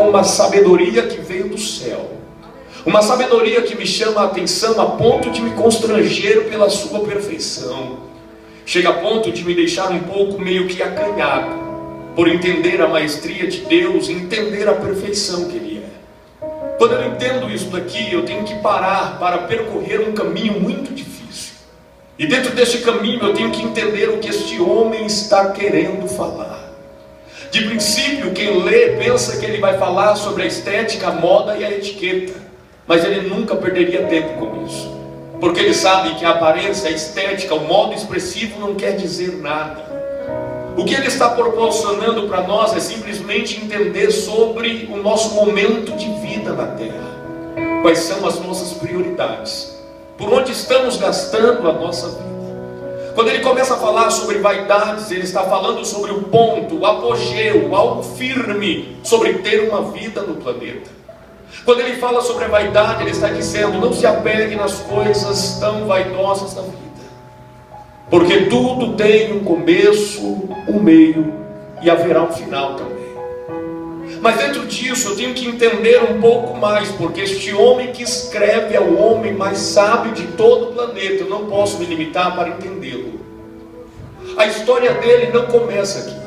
com uma sabedoria que veio do céu. Uma sabedoria que me chama a atenção a ponto de me constranger pela sua perfeição. Chega a ponto de me deixar um pouco meio que acanhado, por entender a maestria de Deus e entender a perfeição que Ele é. Quando eu entendo isso daqui, eu tenho que parar para percorrer um caminho muito difícil. E dentro deste caminho eu tenho que entender o que este homem está querendo falar. De princípio, quem lê pensa que ele vai falar sobre a estética, a moda e a etiqueta. Mas ele nunca perderia tempo com isso. Porque ele sabe que a aparência, a estética, o modo expressivo não quer dizer nada. O que ele está proporcionando para nós é simplesmente entender sobre o nosso momento de vida na Terra. Quais são as nossas prioridades. Por onde estamos gastando a nossa vida. Quando ele começa a falar sobre vaidades, ele está falando sobre o ponto, o apogeu, algo firme sobre ter uma vida no planeta. Quando ele fala sobre a vaidade, ele está dizendo: não se apegue nas coisas tão vaidosas da vida, porque tudo tem um começo, um meio e haverá um final também. Mas dentro disso eu tenho que entender um pouco mais, porque este homem que escreve é o homem mais sábio de todo o planeta. Eu não posso me limitar para entendê-lo. A história dele não começa aqui.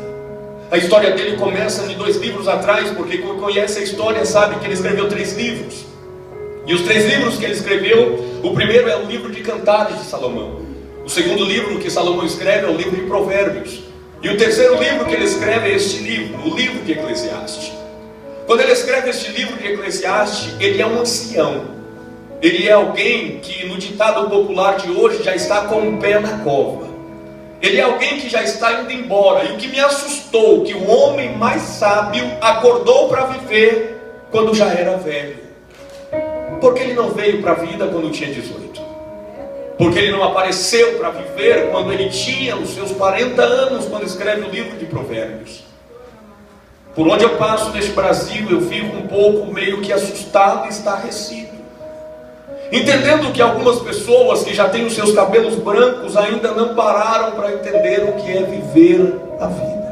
A história dele começa de 2 livros atrás, porque quem conhece a história sabe que ele escreveu 3 livros. E os 3 livros que ele escreveu, o primeiro é o livro de Cantares de Salomão. O segundo livro que Salomão escreve é o livro de Provérbios. E o terceiro livro que ele escreve é este livro, o livro de Eclesiastes. Quando ele escreve este livro de Eclesiastes, ele é um ancião. Ele é alguém que no ditado popular de hoje já está com o pé na cova. Ele é alguém que já está indo embora. E o que me assustou, que o homem mais sábio acordou para viver quando já era velho. Porque ele não veio para a vida quando tinha 18. Porque ele não apareceu para viver quando ele tinha os seus 40 anos, quando escreve o livro de Provérbios. Por onde eu passo neste Brasil, eu fico um pouco meio que assustado e estarrecido. Entendendo que algumas pessoas que já têm os seus cabelos brancos ainda não pararam para entender o que é viver a vida.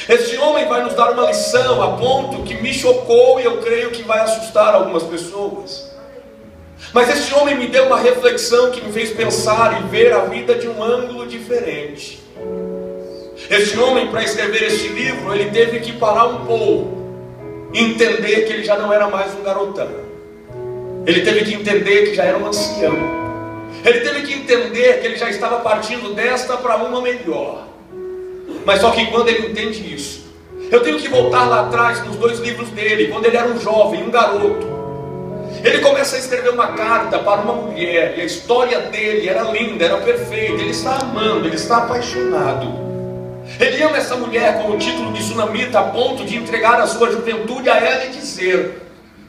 Este homem vai nos dar uma lição a ponto que me chocou e eu creio que vai assustar algumas pessoas. Mas este homem me deu uma reflexão que me fez pensar e ver a vida de um ângulo diferente. Este homem, para escrever este livro, ele teve que parar um pouco e entender que ele já não era mais um garotão. Ele teve que entender que já era um ancião. Ele teve que entender que ele já estava partindo desta para uma melhor. Mas só que quando ele entende isso, eu tenho que voltar lá atrás nos 2 livros dele, quando ele era um jovem, um garoto. Ele começa a escrever uma carta para uma mulher, e a história dele era linda, era perfeita. Ele está amando, ele está apaixonado. Ele ama essa mulher com o título de sunamita, a ponto de entregar a sua juventude a ela e dizer: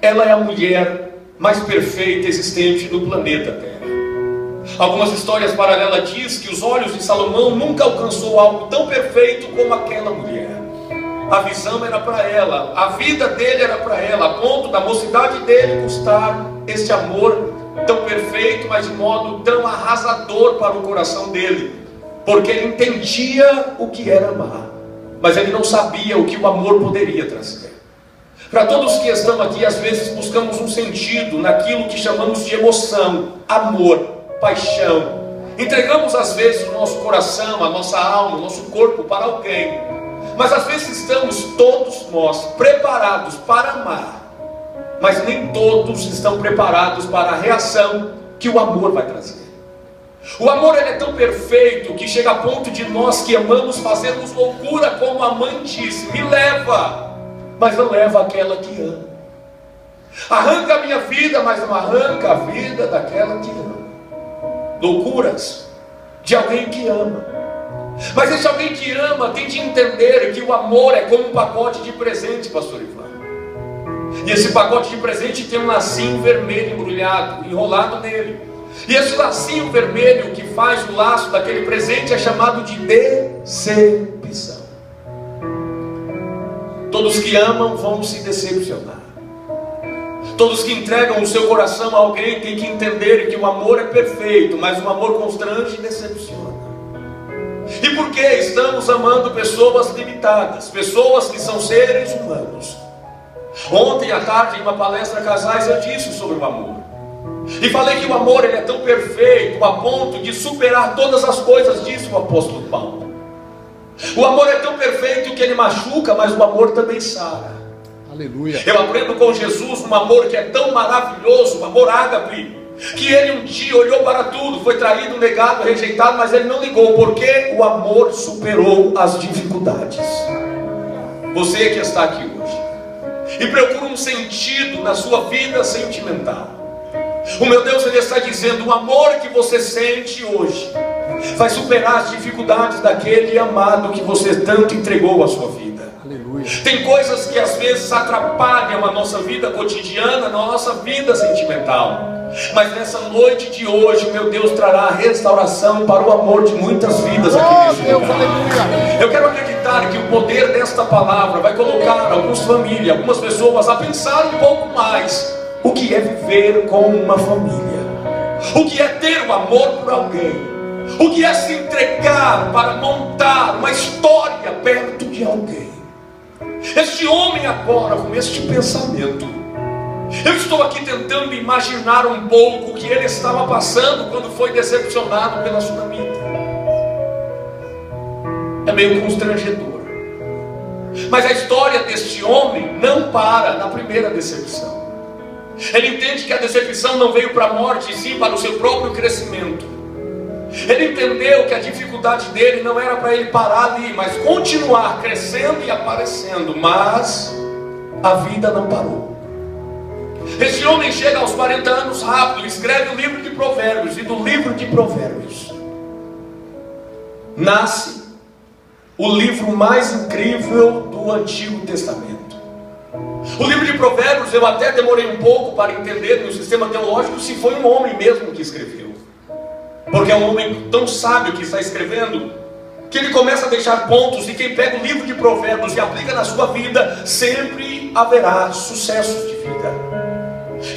ela é a mulher mais perfeita existente no planeta Terra. Algumas histórias paralelas diz que os olhos de Salomão nunca alcançou algo tão perfeito como aquela mulher. A visão era para ela, a vida dele era para ela, a ponto da mocidade dele custar este amor tão perfeito, mas de modo tão arrasador para o coração dele, porque ele entendia o que era amar, mas ele não sabia o que o amor poderia trazer. Para todos que estão aqui, às vezes buscamos um sentido naquilo que chamamos de emoção, amor, paixão. Entregamos às vezes o nosso coração, a nossa alma, o nosso corpo para alguém. Mas às vezes estamos todos nós preparados para amar, mas nem todos estão preparados para a reação que o amor vai trazer. O amor ele é tão perfeito que chega a ponto de nós que amamos fazermos loucura, como a mãe disse: me leva, mas não leva aquela que ama. Arranca a minha vida, mas não arranca a vida daquela que ama. Loucuras de alguém que ama. Mas esse alguém que ama tem de entender que o amor é como um pacote de presente, pastor Ivan. E esse pacote de presente tem um lacinho vermelho embrulhado, enrolado nele. E esse lacinho vermelho que faz o laço daquele presente é chamado de decepção. Todos que amam vão se decepcionar. Todos que entregam o seu coração a alguém têm que entender que o amor é perfeito, mas o amor constrange e decepciona. E por que estamos amando pessoas limitadas, pessoas que são seres humanos? Ontem à tarde, em uma palestra a casais, eu disse sobre o amor. E falei que o amor ele é tão perfeito a ponto de superar todas as coisas, disse o apóstolo Paulo. O amor é tão perfeito que ele machuca, mas o amor também sara. Aleluia. Eu aprendo com Jesus um amor que é tão maravilhoso, o amor ágape, que ele um dia olhou para tudo, foi traído, negado, rejeitado, mas ele não ligou, porque o amor superou as dificuldades. Você que está aqui hoje e procura um sentido na sua vida sentimental, o meu Deus, Ele está dizendo: o amor que você sente hoje vai superar as dificuldades daquele amado que você tanto entregou à sua vida. Aleluia. Tem coisas que às vezes atrapalham a nossa vida cotidiana, a nossa vida sentimental. Mas nessa noite de hoje, meu Deus trará restauração para o amor de muitas vidas aqui nesse lugar. Aleluia. Eu quero acreditar que o poder desta palavra vai colocar algumas famílias, algumas pessoas a pensar um pouco mais o que é viver com uma família, o que é ter o amor por alguém, o que é se entregar para montar uma história perto de alguém. Este homem agora, com este pensamento, eu estou aqui tentando imaginar um pouco o que ele estava passando quando foi decepcionado pela Sunamita. É meio constrangedor, mas a história deste homem não para na primeira decepção. Ele entende que a decepção não veio para a morte, e sim para o seu próprio crescimento. Ele entendeu que a dificuldade dele não era para ele parar ali, mas continuar crescendo e aparecendo. Mas a vida não parou. Esse homem chega aos 40 anos rápido, escreve o livro de Provérbios, e do livro de Provérbios nasce o livro mais incrível do Antigo Testamento. O livro de Provérbios eu até demorei um pouco para entender no sistema teológico se foi um homem mesmo que escreveu, porque é um homem tão sábio que está escrevendo, que ele começa a deixar pontos, e quem pega o livro de Provérbios e aplica na sua vida, sempre haverá sucessos de vida.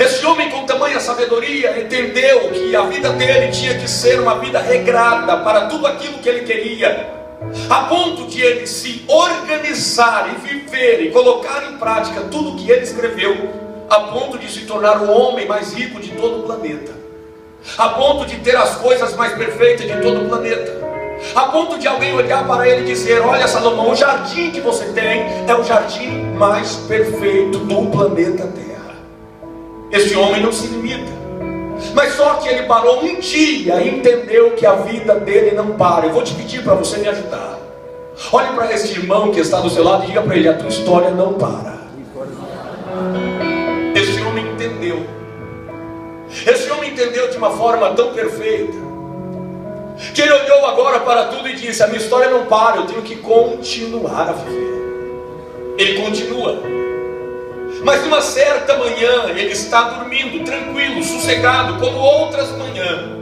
Esse homem com tamanha sabedoria entendeu que a vida dele tinha que ser uma vida regrada para tudo aquilo que ele queria, a ponto de ele se organizar e viver e colocar em prática tudo o que ele escreveu, a ponto de se tornar o homem mais rico de todo o planeta, a ponto de ter as coisas mais perfeitas de todo o planeta, a ponto de alguém olhar para ele e dizer: olha, Salomão, o jardim que você tem é o jardim mais perfeito do planeta Terra. Esse homem não se limita, mas só que ele parou um dia e entendeu que a vida dele não para. Eu vou te pedir para você me ajudar. Olhe para esse irmão que está do seu lado e diga para ele: a tua história não para. Esse homem entendeu. Esse homem entendeu de uma forma tão perfeita, que ele olhou agora para tudo e disse: a minha história não para, eu tenho que continuar a viver. Ele continua. Mas numa certa manhã, ele está dormindo, tranquilo, sossegado, como outras manhãs.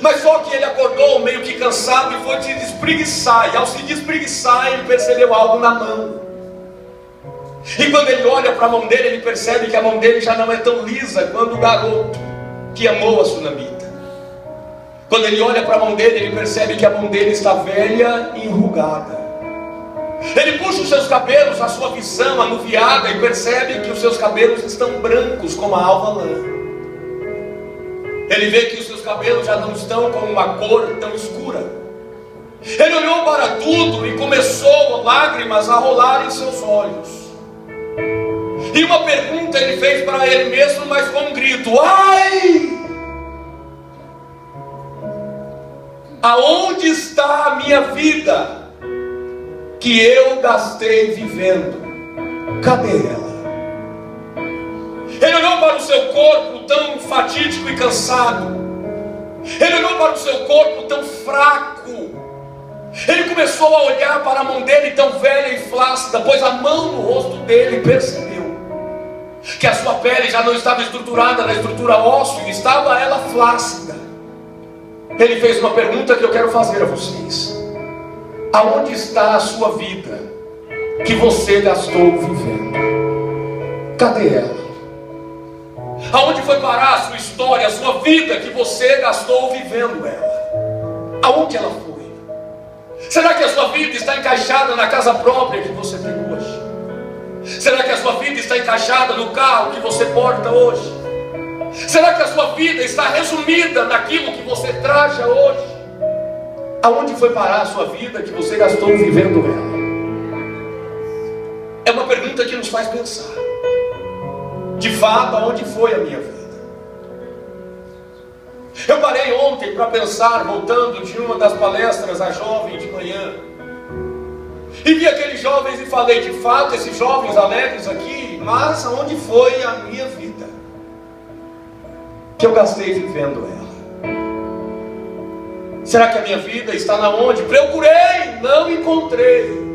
Mas só que ele acordou meio que cansado e foi se despreguiçar. E ao se despreguiçar, ele percebeu algo na mão. E quando ele olha para a mão dele, ele percebe que a mão dele já não é tão lisa quanto o garoto que amou a Sunamita. Quando ele olha para a mão dele, ele percebe que a mão dele está velha e enrugada. Ele puxa os seus cabelos, a sua visão anuviada, e percebe que os seus cabelos estão brancos como a alva lã. Ele vê que os seus cabelos já não estão com uma cor tão escura. Ele olhou para tudo e começou lágrimas a rolar em seus olhos. E uma pergunta ele fez para ele mesmo, mas com um grito: ai! Aonde está a minha vida que eu gastei vivendo? Cadê ela? Ele olhou para o seu corpo tão fatídico e cansado. Ele olhou para o seu corpo tão fraco. Ele começou a olhar para a mão dele tão velha e flácida, pois a mão no rosto dele percebeu que a sua pele já não estava estruturada na estrutura óssea, e estava ela flácida. Ele fez uma pergunta que eu quero fazer a vocês: aonde está a sua vida que você gastou vivendo? Cadê ela? Aonde foi parar a sua história, a sua vida que você gastou vivendo ela? Aonde ela foi? Será que a sua vida está encaixada na casa própria que você tem hoje? Será que a sua vida está encaixada no carro que você porta hoje? Será que a sua vida está resumida naquilo que você traja hoje? Aonde foi parar a sua vida que você gastou vivendo ela? É uma pergunta que nos faz pensar. De fato, aonde foi a minha vida? Eu parei ontem para pensar, voltando de uma das palestras a jovem de manhã, e vi aqueles jovens e falei, de fato, esses jovens alegres aqui, mas aonde foi a minha vida que eu gastei vivendo ela? Será que a minha vida está na onde? Procurei, não encontrei.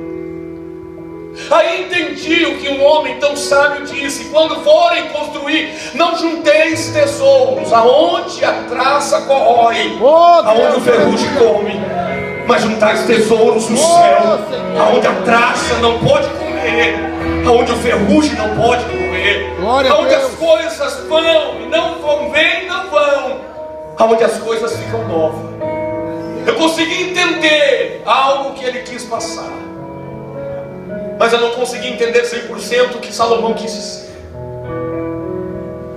Aí entendi o que um homem tão sábio disse: quando forem construir, não junteis tesouros aonde a traça corrói, aonde o ferrugem come, mas juntais tesouros no céu, aonde a traça não pode comer, aonde o ferrugem não pode comer, aonde as coisas vão e não vão, vêm, não vão, aonde as coisas ficam novas. Eu consegui entender algo que ele quis passar, mas eu não consegui entender 100% o que Salomão quis dizer.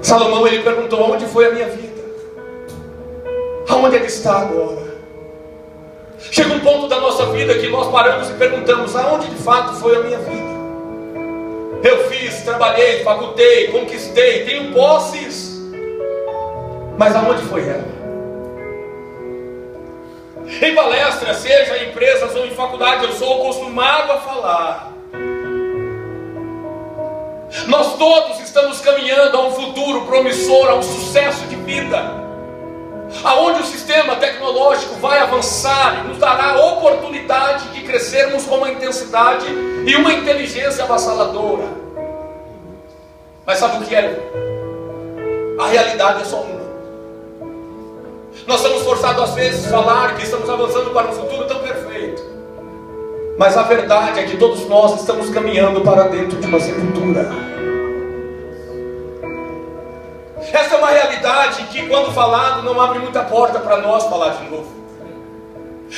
Salomão, ele perguntou: onde foi a minha vida? Aonde ela está agora? Chega um ponto da nossa vida que nós paramos e perguntamos: aonde de fato foi a minha vida? Eu fiz, trabalhei, facultei, conquistei, tenho posses, mas aonde foi ela? Em palestras, seja em empresas ou em faculdade, eu sou acostumado a falar: nós todos estamos caminhando a um futuro promissor, a um sucesso de vida, aonde o sistema tecnológico vai avançar e nos dará a oportunidade de crescermos com uma intensidade e uma inteligência avassaladora. Mas sabe o que é? A realidade é só uma. Nós somos forçados às vezes a falar que estamos avançando para um futuro tão perfeito, mas a verdade é que todos nós estamos caminhando para dentro de uma sepultura. Essa é uma realidade que, quando falado, não abre muita porta para nós falar de novo.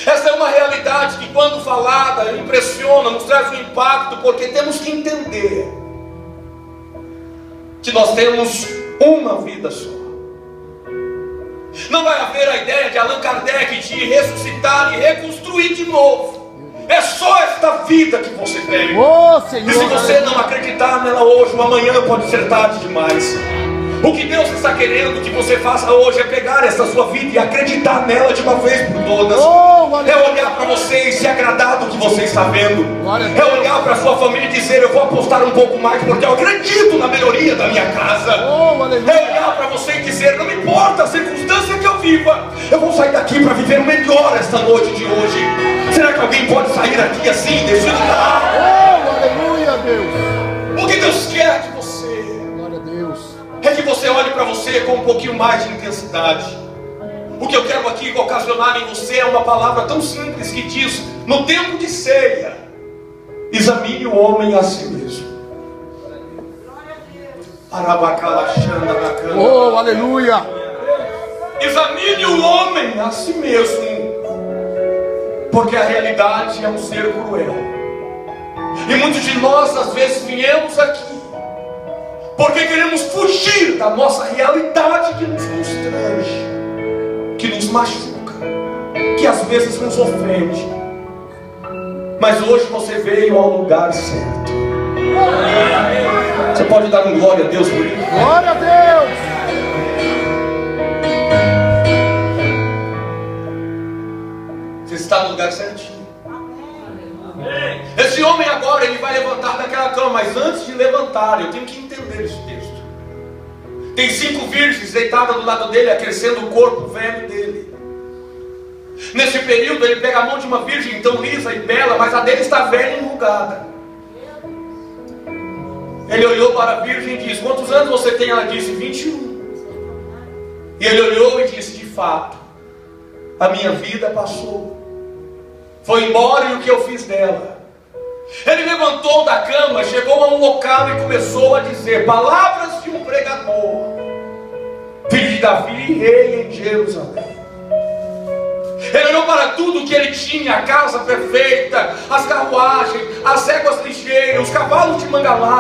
Essa é uma realidade que, quando falada, impressiona, nos traz um impacto, porque temos que entender que nós temos uma vida só. Não vai haver a ideia de Allan Kardec de ressuscitar e reconstruir de novo. É só esta vida que você tem. E se você não acreditar nela hoje, o amanhã pode ser tarde demais. O que Deus está querendo que você faça hoje é pegar essa sua vida e acreditar nela de uma vez por todas. É olhar para você e se agradar do que você está vendo. É olhar para a sua família e dizer: eu vou apostar um pouco mais porque eu acredito na melhoria da minha casa. É olhar para você e dizer: não me importa a circunstância que eu viva, eu vou sair daqui para viver o melhor esta noite de hoje. Será que alguém pode sair daqui assim, desse lugar? Aleluia, Deus. O que Deus quer de você é que você olhe para você com um pouquinho mais de intensidade. O que eu quero aqui ocasionar em você é uma palavra tão simples que diz: no tempo de ceia, examine o homem a si mesmo. Aleluia. Examine o homem a si mesmo, porque a realidade é um ser cruel. E muitos de nós às vezes viemos aqui porque queremos fugir da nossa realidade que nos constrange, que nos machuca, que às vezes nos ofende. Mas hoje você veio ao lugar certo. Você pode dar um glória a Deus por isso? Glória a Deus! Você está no lugar certinho. Esse homem agora, ele vai levantar daquela cama, mas antes de levantar, eu tenho que entender esse texto. Tem 5 virgens deitadas do lado dele, aquecendo o corpo velho dele. Nesse período, ele pega a mão de uma virgem tão lisa e bela, mas a dele está velha e enrugada. Ele olhou para a virgem e disse: quantos anos você tem? Ela disse: 21. E ele olhou e disse: de fato, a minha vida passou, foi embora, e o que eu fiz dela? Ele levantou da cama, chegou a um local e começou a dizer palavras de um pregador, filho de Davi, rei em Jerusalém. Ele olhou para tudo que ele tinha: a casa perfeita, as carruagens, as éguas ligeiras, os cavalos de mangalá.